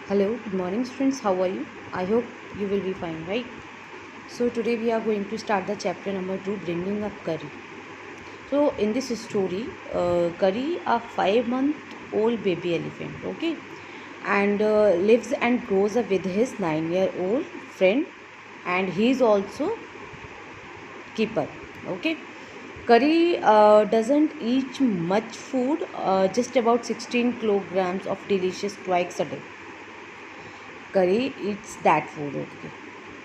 Hello, good morning students. How are you? I hope you will be fine, right? So today we are going to start the chapter number 2, bringing up Curry. So in this story, Curry, a 5-month-old baby elephant, okay, and lives and grows up with his 9-year-old friend, and he is also keeper, okay. Curry doesn't eat much food, just about 16 kilograms of delicious twice a day. Curry eats that food, okay.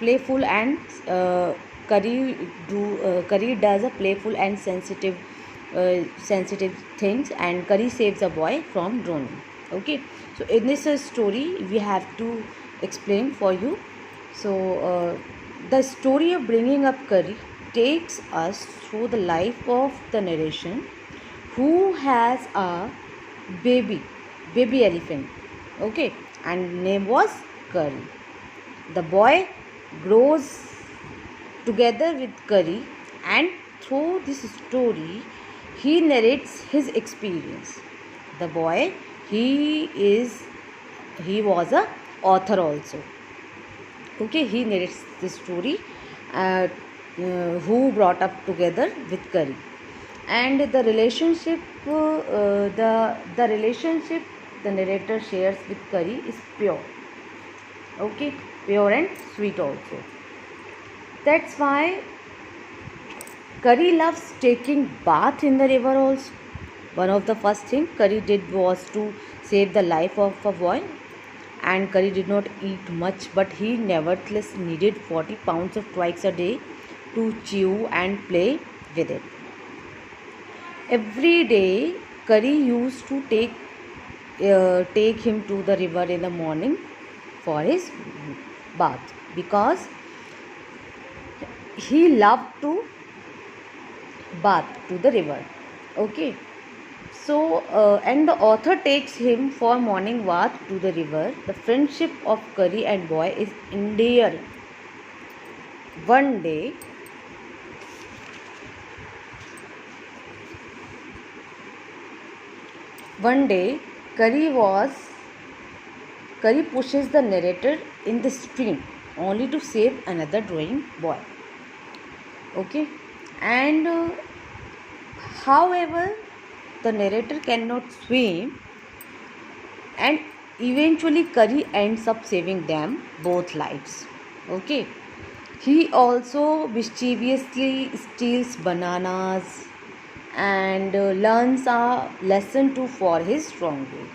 Playful and Curry does a playful and sensitive things, and Curry saves a boy from drowning, okay. So in this story we have to explain for you. So the story of bringing up Curry takes us through the life of the narration, who has a baby baby elephant, okay, and name was Curry. The boy grows together with Curry, and through this story he narrates his experience. The boy, he was a author also, okay. He narrates the story, uh, who brought up together with Curry, and the relationship the relationship the narrator shares with Curry is pure, okay, pure and sweet also. That's why Curry loves taking bath in the river also. One of the first thing Curry did was to save the life of a boy, and Curry did not eat much, but he nevertheless needed 40 pounds of twice a day to chew and play with it. Every day Curry used to take him to the river in the morning for his bath, because he loved to bath to the river, okay. So and the author takes him for morning bath to the river. The friendship of Curry and boy is endearing. One day Curry pushes the narrator in the stream only to save another drowning boy, okay. And however, the narrator cannot swim, and eventually Curry ends up saving them both lives, okay. He also mischievously steals bananas and learns a lesson too for his wrongdoing.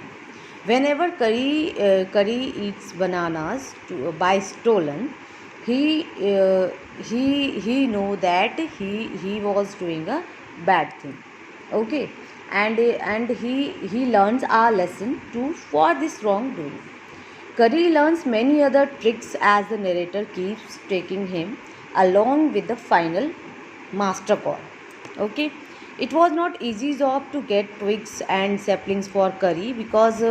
Whenever Curry eats bananas by stolen, he he know that he was doing a bad thing, okay, and he learns a lesson too for this wrongdoing. Curry learns many other tricks as the narrator keeps taking him along with the final master call, okay. It was not easy job to get twigs and saplings for Curry, because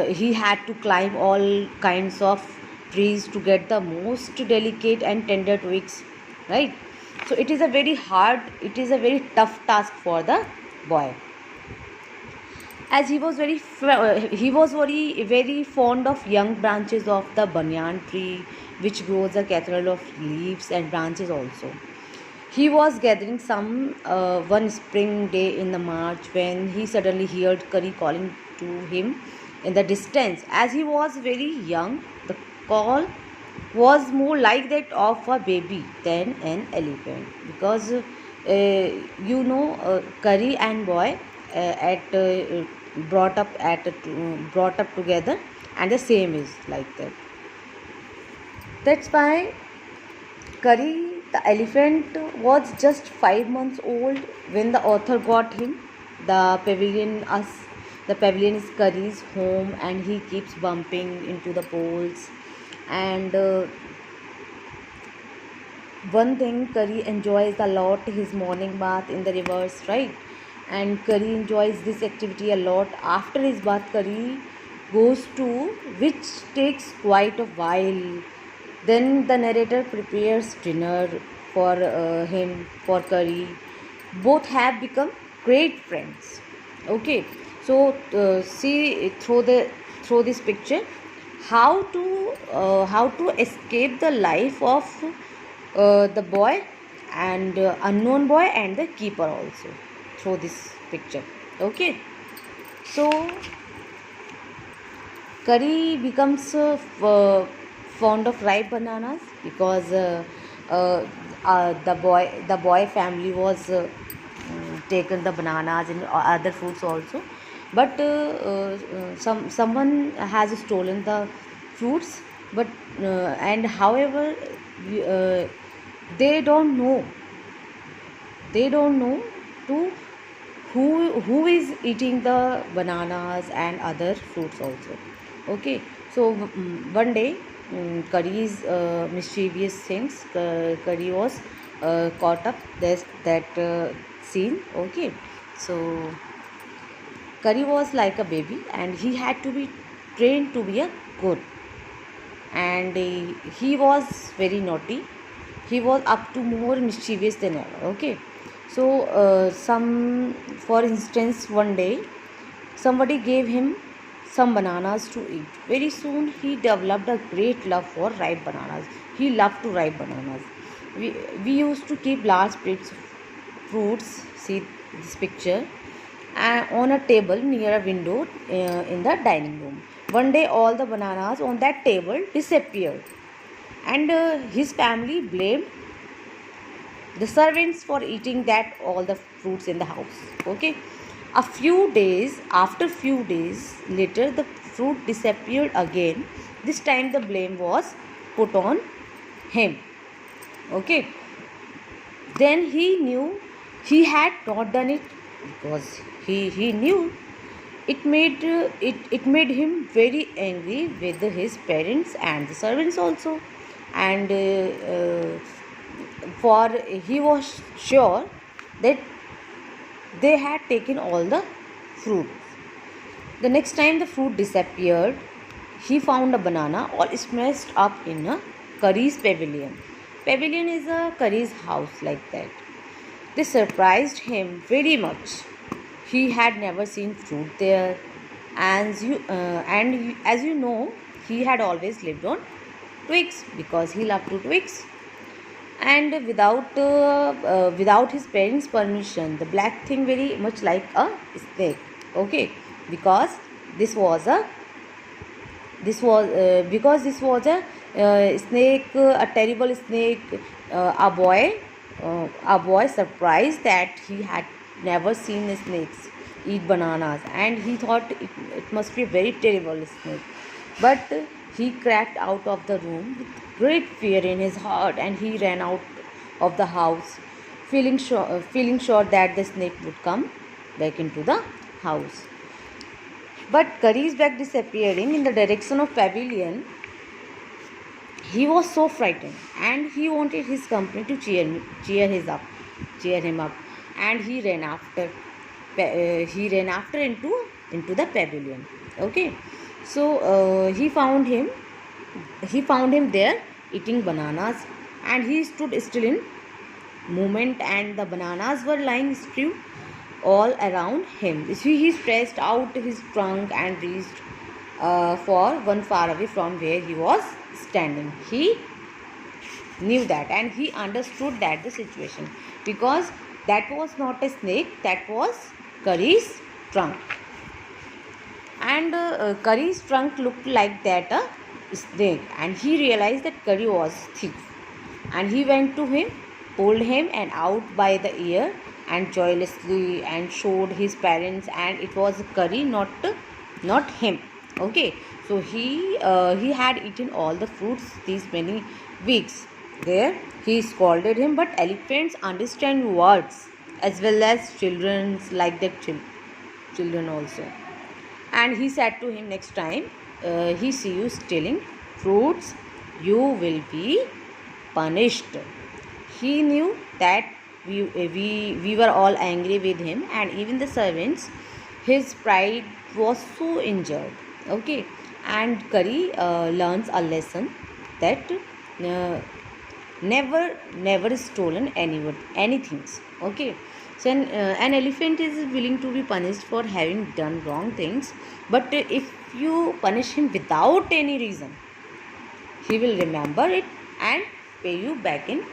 he had to climb all kinds of trees to get the most delicate and tender twigs, right. So it is a very tough task for the boy, as he was very fond of young branches of the banyan tree, which grows a cathedral of leaves and branches also. He was gathering some one spring day in the March, when he suddenly heard Curry calling to him in the distance. As he was very young, the call was more like that of a baby than an elephant, because Curry and boy at brought up together, and the same is like that. That's why Curry the elephant was just 5 months old when the author got him. The pavilion us the pavilion is Curry's home, and he keeps bumping into the poles. And one thing Curry enjoys a lot, his morning bath in the rivers, right? And Curry enjoys this activity a lot. After his bath, Curry goes to, which takes quite a while. Then the narrator prepares dinner for him, for Curry. Both have become great friends, okay. So see through this picture, how to escape the life of the boy and unknown boy and the keeper also through this picture. Okay, so Curry becomes fond of ripe bananas because uh, the boy family was taken the bananas and other fruits also, but someone has stolen the fruits, but and however uh, they don't know they don't know to who is eating the bananas and other fruits also. Okay, so one day, Curry's mischievous things, Curry was caught up this that scene. Okay, so Curry was like a baby and he had to be trained to be a good, and he was very naughty. He was up to more mischievous than ever. Okay, so some for instance, one day somebody gave him some bananas to eat. Very soon he developed a great love for ripe bananas. He loved to ripe bananas. We used to keep large plates of fruits, see this picture, on a table near a window in the dining room. One day all the bananas on that table disappeared, and his family blamed the servants for eating that all the fruits in the house. Okay, few days later, the fruit disappeared again. This time the blame was put on him. Okay, then he knew he had not done it, because he knew it made him very angry with his parents and the servants also, and for he was sure that they had taken all the fruit. The next time the fruit disappeared, he found a banana all smashed up in a Curry's pavilion. Pavilion is a Curry's house like that. This surprised him very much. He had never seen fruit there, as you know, he had always lived on twigs because he loved to twigs. And without his parents' permission, the black thing very much like a snake. Okay, because this was a this was a snake, a terrible snake. A boy surprised that he had never seen snakes eat bananas, and he thought it must be a very terrible snake. But he cracked out of the room with great fear in his heart, and he ran out of the house, feeling sure that the snake would come back into the house. But Curry's back disappearing in the direction of pavilion, he was so frightened, and he wanted his company to cheer him up, and he ran after into the pavilion. Okay, so he found him there eating bananas, and he stood still in moment, and the bananas were lying strewn all around him. He stretched out his trunk and reached for one far away from where he was standing. He knew that, and he understood that the situation, because that was not a snake, that was Curry's trunk, and Curry's trunk looked like that a snake, and he realized that Curry was thief, and he went to him, pulled him and out by the ear, and joyously and showed his parents, and it was Curry, not him. Okay, so he had eaten all the fruits these many weeks. There he scolded him, but elephants understand words as well as children's like their children also. And he said to him, next time he see you stealing fruits, you will be punished. He knew that we were all angry with him, and even the servants. His pride was so injured. Okay, and Curry learns a lesson that uh, never stolen anything. Okay, so an elephant is willing to be punished for having done wrong things, but if if you punish him without any reason, he will remember it and pay you back in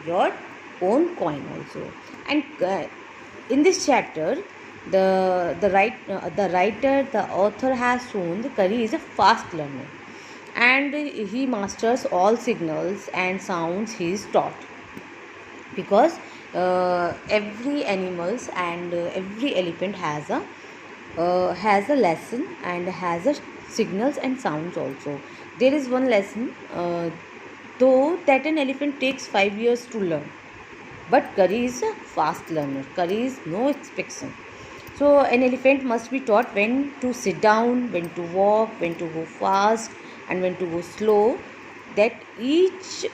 your own coin also. And in this chapter, the author has shown the Kari is a fast learner, and he masters all signals and sounds he is taught, because every animals and every elephant has a lesson and has a signals and sounds also. There is one lesson, though that an elephant takes 5 years to learn, but Kari is a fast learner. Kari is no exception. So an elephant must be taught when to sit down, when to walk, when to go fast, and when to go slow. That each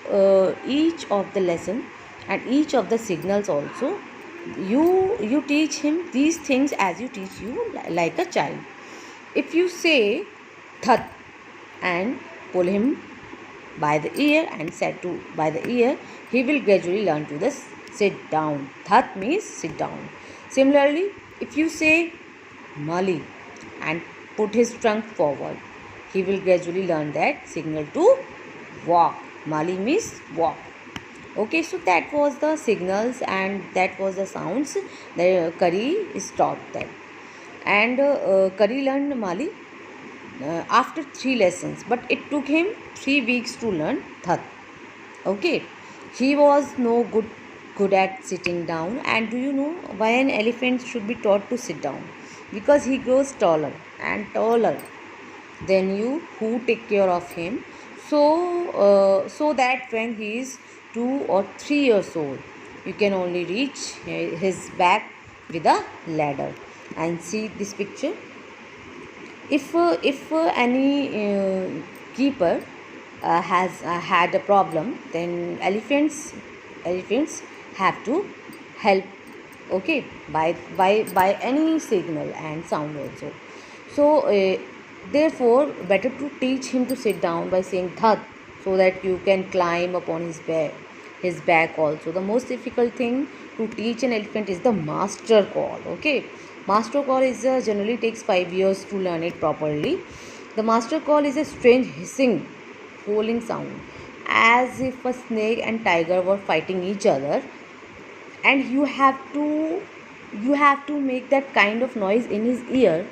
of the lesson and each of the signals also, you teach him these things as you teach you like a child. If you say that and pull him by the ear and set to by the ear, he will gradually learn to this sit down. That means sit down. Similarly, if you say Mali and put his trunk forward, he will gradually learn that signal to walk. Mali means walk. Okay, so that was the signals and that was the sounds that Kari is taught them. And Kari learned Mali after 3 lessons, but it took him 3 weeks to learn That. Okay, he was no good at sitting down. And do you know why an elephant should be taught to sit down? Because he grows taller and taller than you who take care of him. So that when he is 2 or 3 years old, you can only reach his back with a ladder. And see this picture. If any keeper has had a problem, then elephants have to help, okay, by any signal and sound also. So therefore better to teach him to sit down by saying That, so that you can climb upon his back also. The most difficult thing to teach an elephant is the master call. Okay, master call is generally takes 5 years to learn it properly. The master call is a strange hissing, howling sound, as if a snake and tiger were fighting each other, and you have to make that kind of noise in his ear.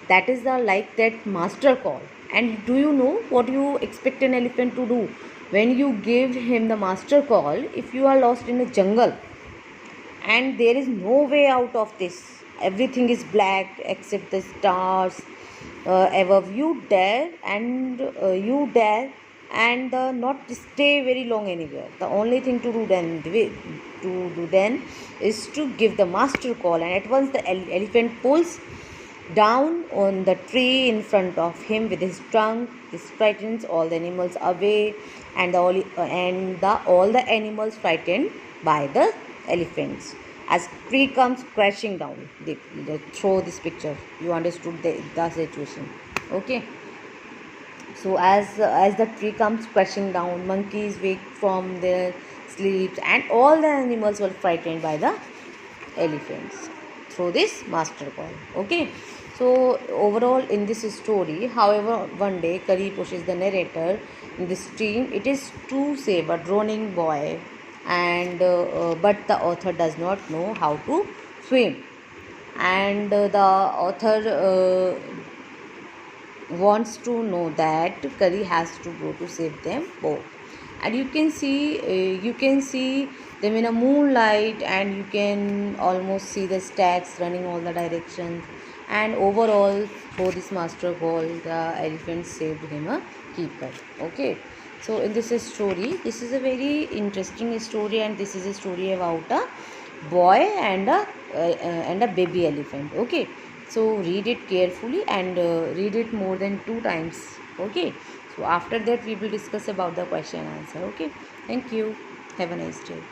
That is the like that master call. And do you know what you expect an elephant to do when you give him the master call? If you are lost in a jungle and there is no way out of this, everything is black except the stars above, you dare and not stay very long anywhere. The only thing to do then is to give the master call, and at once the elephant pulls down on the tree in front of him with his trunk. This frightens all the animals away, and all the animals frightened by the elephants. As tree comes crashing down, they throw this picture. You understood the situation, okay? So as the tree comes crashing down, monkeys wake from their sleeps, and all the animals were frightened by the elephants through this master call. Okay, so overall in this story, however, one day Kari pushes the narrator in the stream. It is to save a drowning boy, and but the author does not know how to swim, and the author wants to know that Kari has to go to save them both. And you can see them in a moonlight, and you can almost see the stacks running all the directions. And overall, for this master call, the elephant saved him a keeper. Okay, so in this story, this is a very interesting story, and this is a story about a boy and a baby elephant. Okay, so read it carefully and read it more than 2 times. Okay, so after that we will discuss about the question and answer. Okay, thank you, have a nice day.